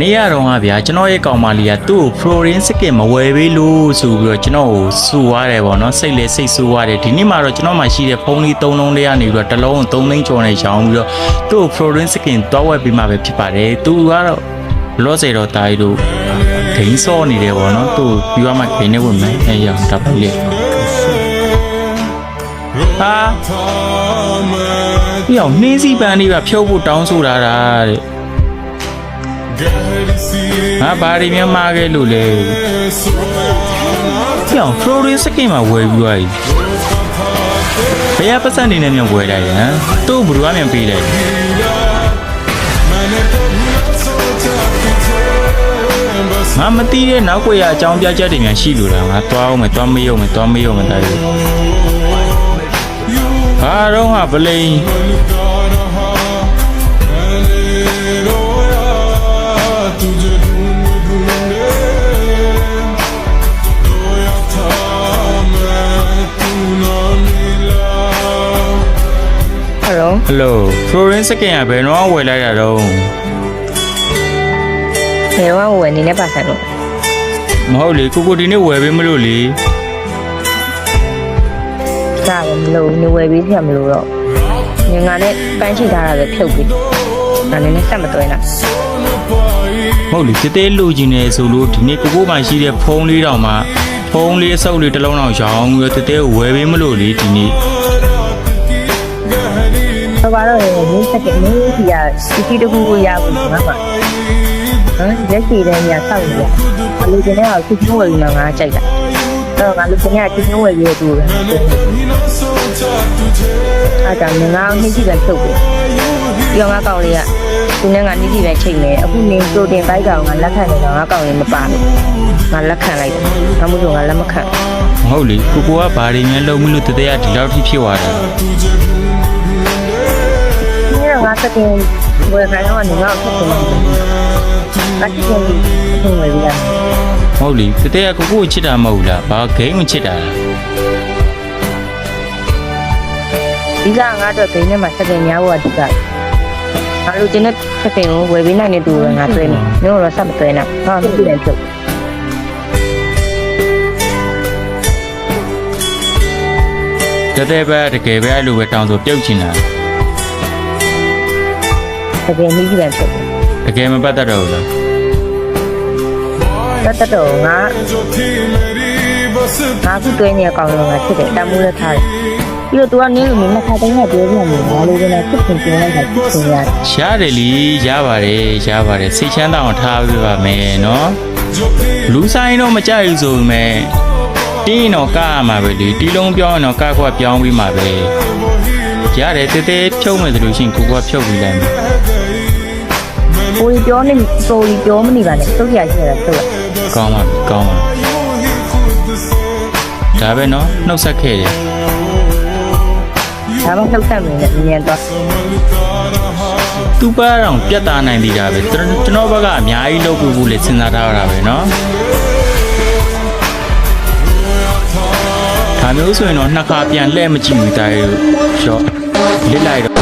နေ့ကတော့ဗျာကျွန်တော်ရဲ့ကောင်မလေးကသူ့ကို Florin Skin မဝယ်ပေးလို့ဆိုပြီးတော့ကျွန်တော်ကိုစူသွားတယ်ပေါ့နော်စိတ်စူသွားတယ်ဒီနေ့မှာတော့ကျွန်တော်မှရှိတဲ့ဖုန်းလေး3လုံးလေးကနေပြီးတော့တစ်လုံး3သိန်းကျော်နဲ့ရောင်းပြီးတော့သူ့ကို Florin Skin သွားဝယ်ပေးမှပဲဖြစ်ပါတယ်သူကတော့လောစေတော့တာရီတို့ဂိမ်းစောနေတယ်ပေါ့နော်သူပြီးတော့မှဂိမ်းနဲ့ဝင်မယ်အဲရောတပ်ပေးလေဟာပြီးအောင်နှင်းစီပန်းလေးကဖြုတ်ဖို့တောင်းဆိုတာတဲ့ဟာဘာရီမြမခဲ့လို့လဲပြောင်း Florin Skin မှာဝယ်ပြီးသွားပြီဘယ်ပတ်စံနေနဲ့မြန်ဝယ်လိုက်ရဟမ်သူ့ဘယ်လိုမြန်ပေးလိုက်ငါမသိတဲ့နောက်ွယ်အကြောင်းပြချက်တွေများရှိလို့လားငါသွားအောင်မယ်သွားမရုံမယ်တားရဟာတော့ဟာပလိန်Hello Florin Skin ကဘယ်တော့ဝယ်လိုက်တာတော့ဘယ်တော့ဝယ်နေနဲ့ပါဆိုင်လို့မဟုတ်လေကိုဒီနေ့ဝယ်ပေးမလို့လေဒါလည်းမလို့နေဝယ်ပေးပြမလို့တော့ငါနဲ့ပန်းချိထားတာပဲဖြုတ်ပြီးဒါနဲ့ဆက်မတွဲနဲ့မဟုတ်လေတဲလူကြီးနေဆိုလို့ဒီနေ့ကိုမှရှိတဲ့ဖုန်းလေးတောင်မှဖုန်းလေးအစုပ်လေးတစ်လုံးတောင်ရောင်းပြီးတော့တဲဝယ်ပေးမလို့လေဒီနေ့ဘာလို့လဲဒီစက်ကမင်းကြီးကစီတခုကိုရဘူးငါမှရက်စီတဲ့ညဆောက်နေတယ်အလူချင်းကစီဝယ်ပြီးမှငါကြိုက်တာတော့ငါလူချင်းကစီဝယ်ပြီးတူတယ်အားကြောင့်ငါနှိမ့်ကြည့်ပဲထုတ်ပြီပြောငါကောင်လေးကသူနဲ့ငါနှိမ့်ကြည့်ပဲချိန်နေအခုနေစတိုတင်ဘိုက်ကောင်ငါလက်ခံနေတော့ငါကောင်လေးမပါဘူးငါလက်ခံလိုက်တယ်ဒါမှမဟုတ်ငါလက်မခံမဟုတ်လေကိုကဘာတွေများလုံးမလို့တဲကဒီလောက်ထိဖြစ်သွားတာငါစတင်ဝယ်ခိုင်းတော့နေတော့ဖြစ်နေတယ်။လက်ကျန်ပြီးဝယ်ရ။ဟုတ်လေတဲကကိုချစ်တာမဟုတ်လား။ဘာဂိမ်းကိုချစ်တာလား။ဒီကငါတော့ဂိမ်းထဲမှာစတင်များဖို့အဓိက။ငါလူချင်းနဲ့စတင်ကိုဝယ်ပေးနိုင်တဲ့သူကငါတွေ့နေ။မျိုးတော့ဆက်မတွေ့နဲ့။ဟာမသိတယ်ဖြစ်။တဲပဲတကယ်ပဲအဲ့လိုပဲတောင်းဆိုပြုတ်ချင်တာ။တကယ်ကြီးပဲဖြစ်တကယ်မပတ်သက်တော့ဘူးလားပတ်သက်တော့ငါခုတွဲနေကောင်လုံးကဖြစ်တယ်တမ်းမိုးလက်ထားတယ်ပြီးတော့ तू ကနင်းလို့မခါတိုင်းကပြောပြနေဘာလို့လဲဖြစ်ဖြစ်ပြောလိုက်တာဖြစ်နေရတယ်လီရပါတယ်စိတ်ချမ်းသာအောင်ထားပေးပါမယ်နော်လူဆိုင်တော့မကြိုက်ဘူးဆိုပေမဲ့တင်းတော့ကားရမှာပဲလေတီးလုံးပြောင်းတော့ကားခွက်ပြောင်းပြီးမှာပဲရတယ်တဲဖြုတ်မယ်ဆိုလို့ရှိရင်ကိုကဖြုတ်ပြီးလိုက်မယ်ကိုကြီးပြောနေဆိုကြီးပြောမနေပါနဲ့သုတ်ရရှိရတာသုတ်ကောင်းပါဒါပဲနော်နှုတ်ဆက်ခဲ့တယ်ဒါမှနှုတ်ဆက်မယ်နဲ့မြင်တော့သူပါတော့ပြတ်သားနိုင်သေးတာပဲကျွန်တော်ဘက်ကအများကြီးလုပ်ဖို့လေစဉ်းစားထားရတာပဲနော်ဒါမျိုးဆိုရင်တော့နှစ်ခါပြန်လှည့်မကြည့်ဘူးတားရောလစ်လိုက်တော့